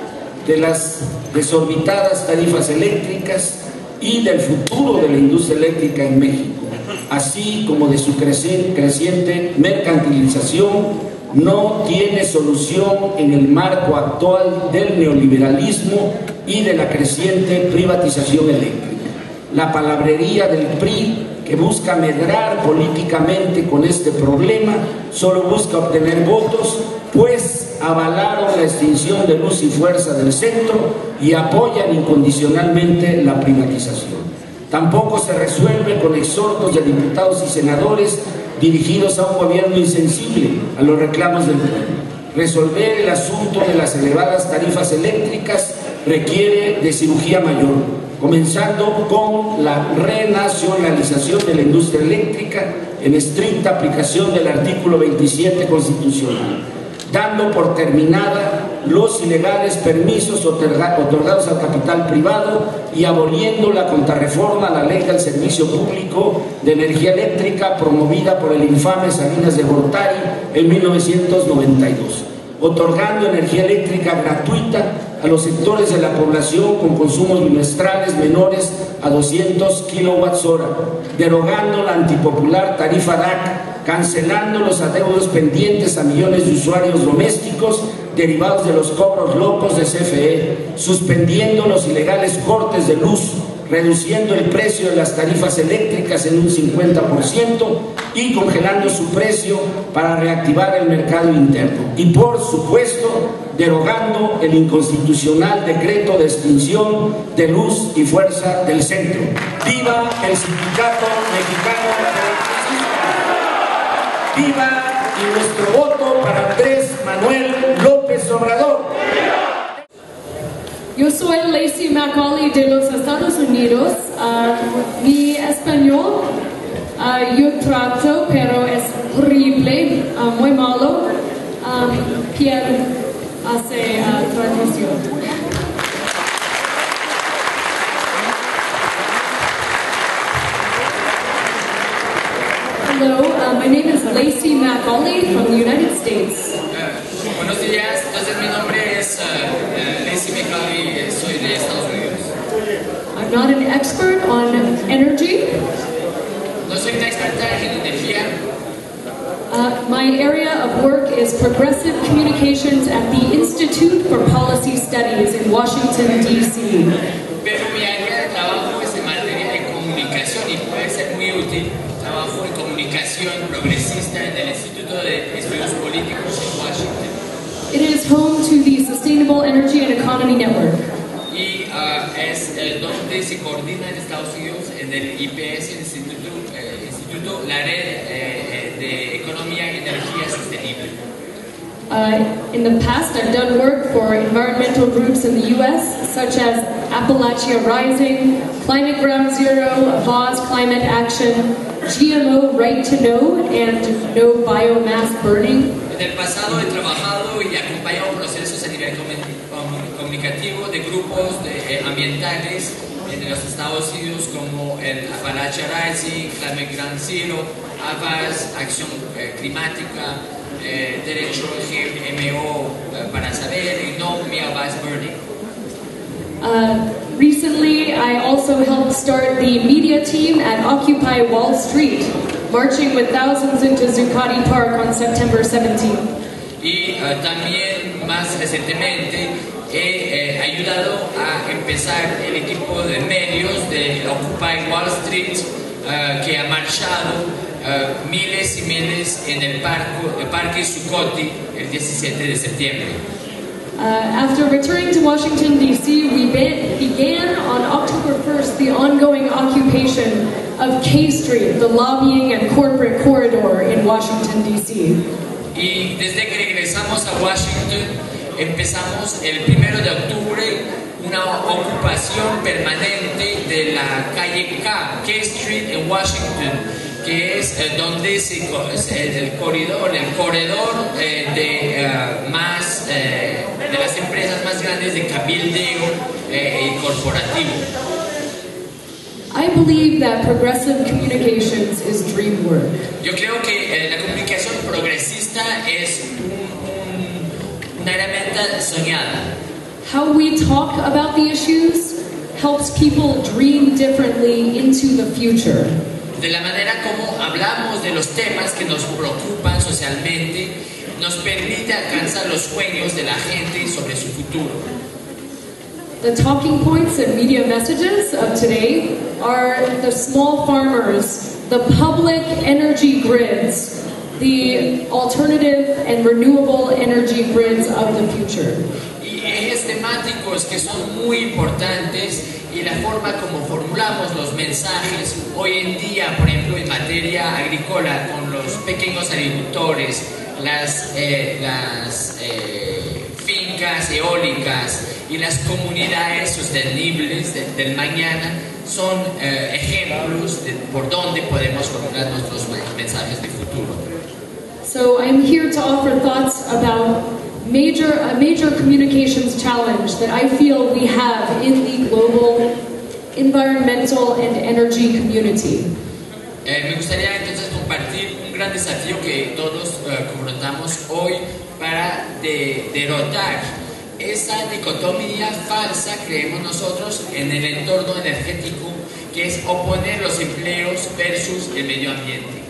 de las desorbitadas tarifas eléctricas y del futuro de la industria eléctrica en México, así como de su creciente mercantilización, no tiene solución en el marco actual del neoliberalismo y de la creciente privatización eléctrica. La palabrería del PRI, que busca medrar políticamente con este problema, solo busca obtener votos, pues avalaron la extinción de luz y fuerza del centro y apoyan incondicionalmente la privatización. Tampoco se resuelve con exhortos de diputados y senadores dirigidos a un gobierno insensible a los reclamos del pueblo. Resolver el asunto de las elevadas tarifas eléctricas requiere de cirugía mayor, comenzando con la renacionalización de la industria eléctrica en estricta aplicación del artículo 27 constitucional, dando por terminada los ilegales permisos otorgados al capital privado y aboliendo la contrarreforma a la Ley del Servicio Público de Energía Eléctrica promovida por el infame Salinas de Gortari en 1992, otorgando energía eléctrica gratuita a los sectores de la población con consumos bimestrales menores a 200 kWh, derogando la antipopular tarifa DAC, cancelando los adeudos pendientes a millones de usuarios domésticos derivados de los cobros locos de CFE, suspendiendo los ilegales cortes de luz, reduciendo el precio de las tarifas eléctricas en un 50% y congelando su precio para reactivar el mercado interno. Y por supuesto, derogando el inconstitucional decreto de extinción de luz y fuerza del centro. ¡Viva el Sindicato Mexicano de Electricistas! ¡Viva y nuestro voto para Andrés Manuel López Obrador! Yo soy Lacey Macaulay de los Estados Unidos. Mi español yo trato, pero es horrible, muy malo. Quiero hacer traducción. Hello, my name is Lacey Macaulay from the United States. Buenos días, entonces mi nombre es Lacey Macaulay, soy de Estados Unidos. I'm not an expert on energy. No soy una experta en energía. My area of work is progressive communications at the Institute for Policy Studies in Washington, D.C. Pero mi área de trabajo es en materia de comunicación y puede ser muy útil. Trabajo en comunicación progresista en el Instituto de Estudios Políticos en Washington. It is home to the Sustainable Energy and Economy Network. Y es donde se coordina en Estados Unidos en el IPS, el Instituto, la red de Economía y Energía Sostenible. In the past, I've done work for environmental groups in the U.S., such as Appalachia Rising, Climate Ground Zero, Voz Climate Action, GMO Right to Know, and No Biomass Burning. En el pasado he trabajado y acompañado procesos a nivel comunicativo de grupos ambientales en los Estados Unidos como el Appalachia Rising, Climate Ground Zero, Avaz, Acción Climática, Derecho GMO para saber y No Biomass Burning. Recently, I also helped start the media team at Occupy Wall Street, marching with thousands into Zuccotti Park on September 17th. Y también más recientemente he ayudado a empezar el equipo de medios de Occupy Wall Street que ha marchado miles y miles en el parque Zuccotti el 17 de septiembre. After returning to Washington, D.C., we began on October 1st the ongoing occupation of K Street, the lobbying and corporate corridor in Washington, D.C. Y desde que regresamos a Washington, empezamos el 1 de octubre una ocupación permanente de la calle K Street en Washington, que es donde el corredor de las empresas más grandes de cabildeo y corporativo. I believe that progressive communications is dream work. Yo creo que la comunicación progresista es una herramienta soñada. How we talk about the issues helps people dream differently into the future. De la manera como hablamos de los temas que nos preocupan socialmente, nos permite alcanzar los sueños de la gente sobre su futuro. The talking points and media messages of today are the small farmers, the public energy grids, the alternative and renewable energy grids of the future. Y ejes temáticos que son muy importantes y la forma como formulamos los mensajes hoy en día, por ejemplo, en materia agrícola, con los pequeños agricultores, las fincas eólicas y las comunidades sostenibles del mañana son ejemplos de por dónde podemos formular nuestros mensajes de futuro. So I'm here to offer thoughts about a major communications challenge that I feel we have in the global environmental and energy community. Me gustaría entonces compartir un gran desafío que todos confrontamos hoy para derrotar esa dicotomía falsa, creemos nosotros, en el entorno energético, que es oponer los empleos versus el medio ambiente.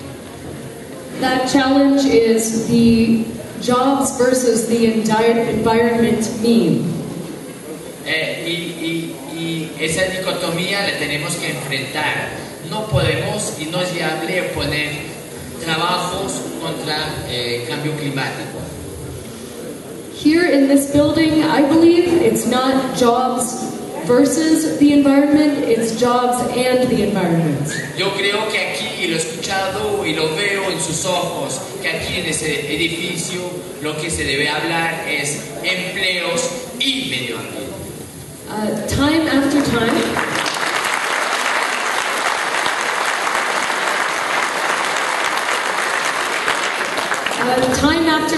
That challenge is the jobs versus the environment meme. Y esa dicotomía la tenemos que enfrentar. No podemos y no es viable oponer trabajos contra cambio climático. Here in this building, I believe it's not jobs versus the environment, it's jobs and the environment. Yo creo que aquí, y lo he escuchado y lo veo en sus ojos, que aquí en ese edificio lo que se debe hablar es empleos y medio ambiente. Time after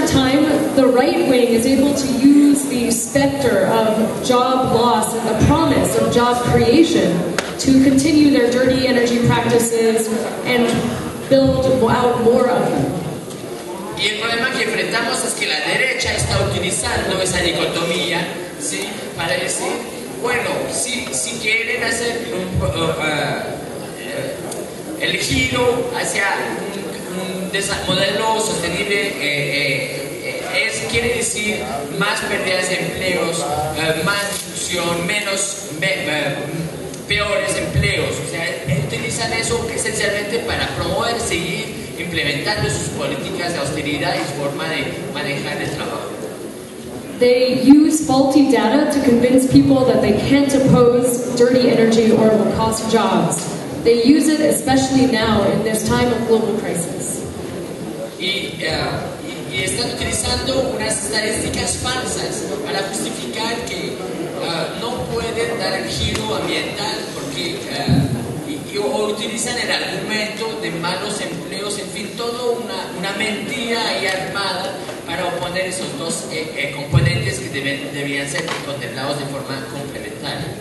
time, the right wing is able to use the specter of job loss and the promise of job creation to continue their dirty energy practices and build out more of them. Y el problema que enfrentamos es que la derecha está utilizando esa dicotomía, ¿sí?, para decir bueno, si quieren hacer el giro hacia un modelo sostenible, quiere decir más pérdidas de empleos, más difusión, peores empleos. O sea, utilizan eso esencialmente para promover, seguir implementando sus políticas de austeridad y su forma de manejar el trabajo. They use faulty data to convince people that they can't oppose dirty energy or it will cost jobs. They use it especially now in this time of global crisis. Y están utilizando unas estadísticas falsas para justificar que no pueden dar el giro ambiental porque o utilizan el argumento de malos empleos, en fin, toda una mentira ahí armada para oponer esos dos componentes que deberían ser contemplados de forma complementaria.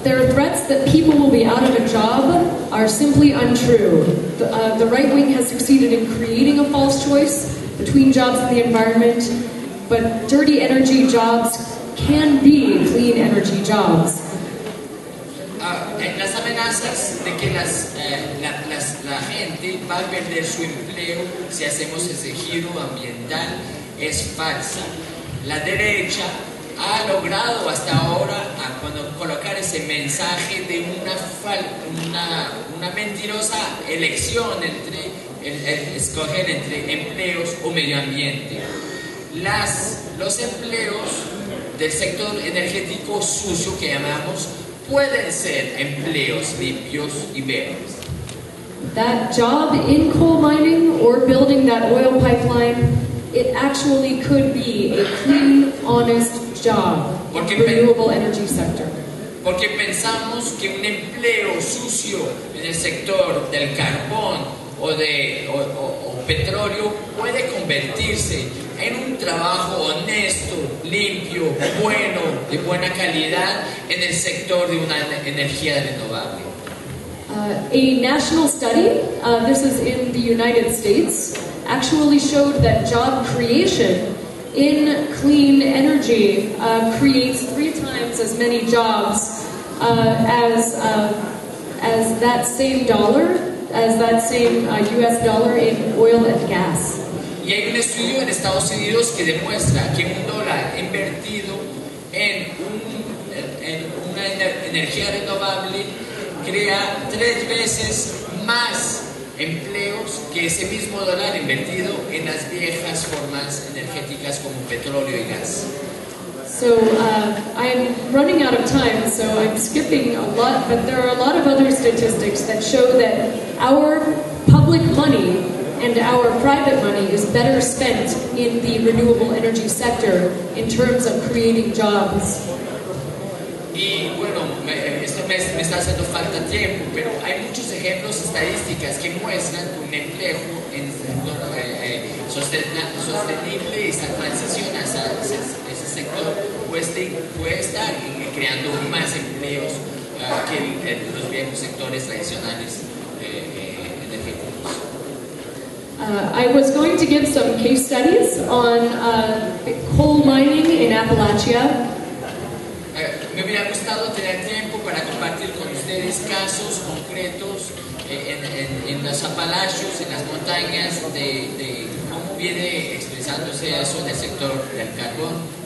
Their threats that people will be out of a job are simply untrue. The right wing has succeeded in creating a false choice between jobs and the environment, but dirty energy jobs can be clean energy jobs. Las amenazas de que la gente va a perder su empleo si hacemos ese giro ambiental es falsa. La derecha ha logrado hasta ahora colocar ese mensaje de una mentirosa elección entre escoger entre empleos o medio ambiente. Los empleos del sector energético sucio que llamamos pueden ser empleos limpios y verdes. That job in coal mining or building that oil pipeline, it actually could be a clean, honest job in the renewable energy sector. Porque pensamos que un empleo sucio en el sector del carbón o petróleo puede convertirse en un trabajo honesto, limpio, bueno, de buena calidad en el sector de una energía renovable. A national study, this is in the United States, actually showed that job creation in clean energy creates 3 times as many jobs as that same US dollar in oil and gas. Y hay un estudio en Estados Unidos que demuestra que $1 invertido en una energía renovable crea 3 veces más empleos que ese mismo dólar invertido en las viejas formas energéticas como petróleo y gas. So I'm running out of time, so I'm skipping a lot, but there are a lot of other statistics that show that our public money and our private money is better spent in the renewable energy sector in terms of creating jobs. Y bueno, esto me está haciendo falta tiempo, pero hay muchos ejemplos estadísticas que muestran que un empleo en sostenible y esta transición hacia ese sector puede estar creando más empleos que los viejos sectores tradicionales energéticos. I was going to give some case studies on coal mining in Appalachia. Me hubiera gustado tener tiempo para compartir con ustedes casos concretos en los Apalachios, en las montañas, de cómo viene expresándose eso en el sector del carbón.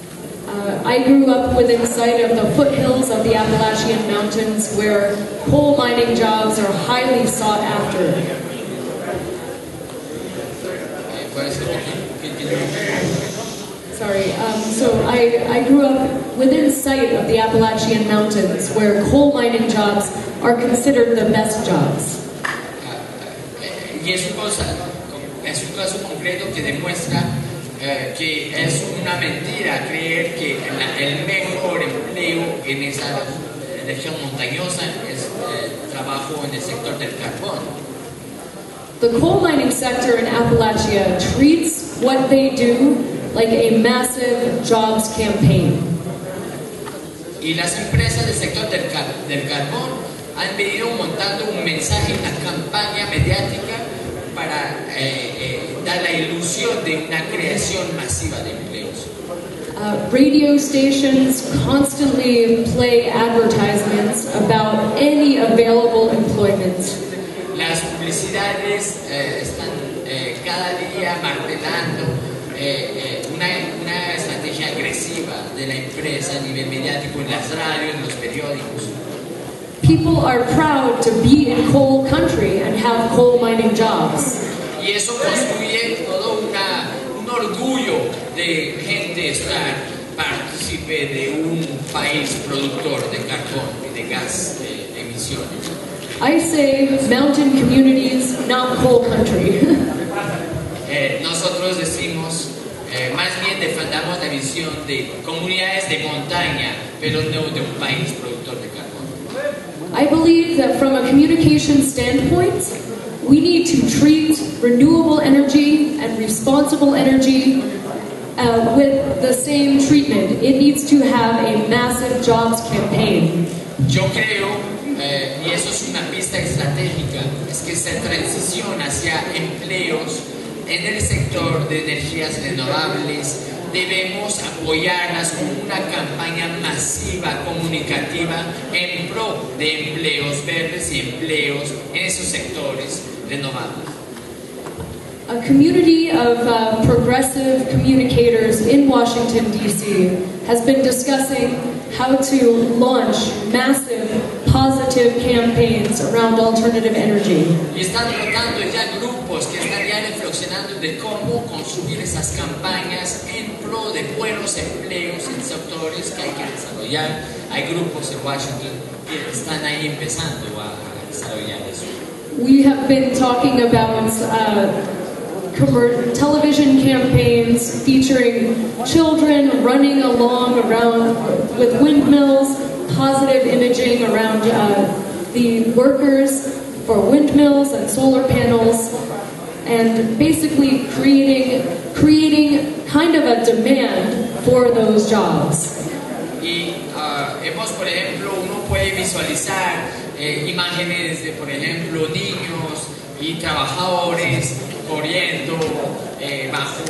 I grew up within sight of the foothills of the Appalachian Mountains where coal mining jobs are highly sought after. Sorry, so I grew up within sight of the Appalachian Mountains where coal mining jobs are considered the best jobs. Y es un caso concreto que demuestra que es una mentira creer que el mejor empleo en esa región montañosa es trabajo en el sector del carbón. The coal mining sector in Appalachia treats what they do like a massive jobs campaign. Y las empresas del sector del carbón han venido montando un mensaje, una campaña mediática para dar la ilusión de una creación masiva de empleos. Radio stations constantly play advertisements about any available employment. Las publicidades están cada día martelando una estrategia agresiva de la empresa a nivel mediático en las radios, en los periódicos. People are proud to be in coal country and have coal mining jobs. Y eso construye todo un orgullo de gente estar partícipe de un país productor de carbón y de gas de emisiones. I say mountain communities, not coal country. Nosotros decimos, más bien defendamos la visión de comunidades de montaña, pero no de un país productor de carbón. I believe that from a communication standpoint, we need to treat renewable energy and responsible energy with the same treatment. It needs to have a massive jobs campaign. Yo creo, y eso es una pista estratégica, es que esta transición hacia empleos en el sector de energías renovables debemos apoyarlas con una campaña masiva comunicativa en pro de empleos verdes y empleos en esos sectores renovables. A community of progressive communicators in Washington, D.C. has been discussing how to launch massive positive campaigns around alternative energy. Y están tratando ya grupos que están ya reflexionando de cómo construir esas campañas en pro de buenos empleos en sectores que hay que desarrollar. Hay grupos en Washington que están ahí empezando a desarrollar eso. We have been talking about television campaigns featuring children running along around with windmills, positive imaging around the workers for windmills and solar panels, and basically creating kind of a demand for those jobs. Y hemos, por ejemplo, uno puede visualizar imágenes de, por ejemplo, niños y trabajadores corriendo bajo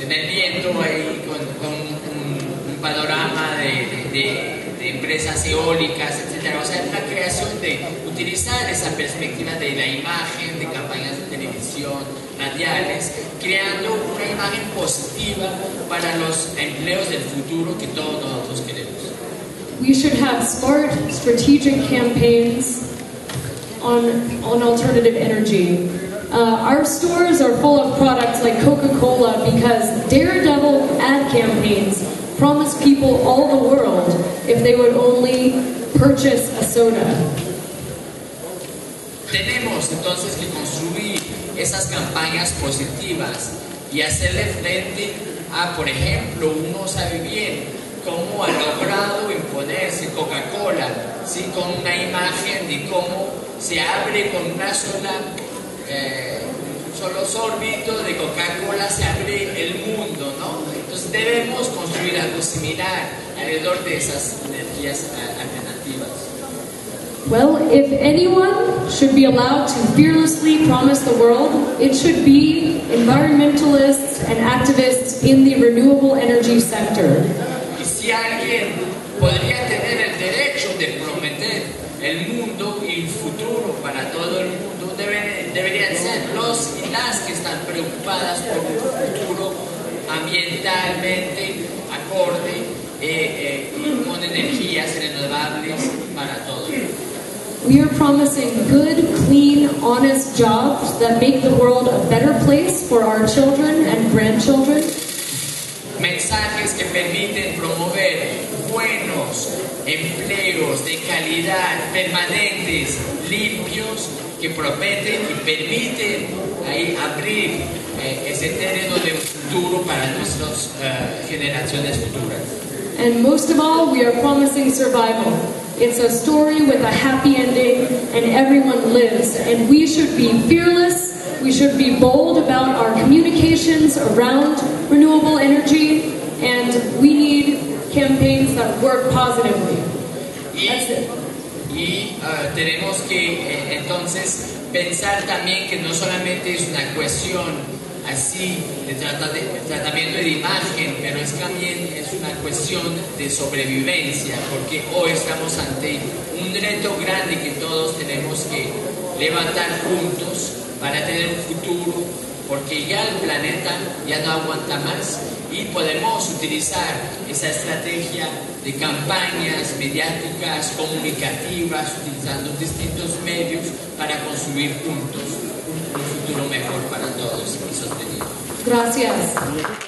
en el viento ahí con un panorama de empresas eólicas, etc. O sea, una creación de utilizar esa perspectiva de la imagen, de campañas de televisión, radiales, creando una imagen positiva para los empleos del futuro que todos nosotros queremos. We should have smart, strategic campaigns on alternative energy. Our stores are full of products like Coca-Cola because daredevil ad campaigns promise people all the world if they would only purchase a soda. Tenemos entonces que construir esas campañas positivas y hacerle frente a, por ejemplo, uno sabe bien cómo ha logrado imponerse Coca-Cola, ¿sí? Con una imagen de cómo se abre con una solo sorbito de Coca-Cola se abre el mundo, ¿no? Entonces debemos construir algo similar alrededor de esas energías alternativas. Well, if anyone should be allowed to fearlessly promise the world, it should be environmentalists and activists in the renewable energy sector. Y si alguien podría tener el derecho de prometer el mundo y el futuro para todo el mundo, deberían ser los y las que están preocupadas por un futuro ambientalmente acorde y con energías renovables para todos. We are promising good, clean, honest jobs that make the world a better place for our children and grandchildren. Mensajes que permiten promover buenos empleos de calidad, permanentes, limpios, que prometen y permiten ahí abrir ese terreno de futuro para nuestras generaciones futuras. And most of all, we are promising survival. It's a story with a happy ending, and everyone lives. And we should be fearless. We should be bold about our communications around renewable energy, and we need campaigns that work positively. That's it. Y tenemos que entonces pensar también que no solamente es una cuestión así de tratamiento de imagen, pero también es una cuestión de sobrevivencia, porque hoy estamos ante un reto grande que todos tenemos que levantar juntos para tener un futuro, porque ya el planeta ya no aguanta más y podemos utilizar esa estrategia de campañas mediáticas, comunicativas, utilizando distintos medios para construir juntos un futuro mejor para todos y sostenible. Gracias.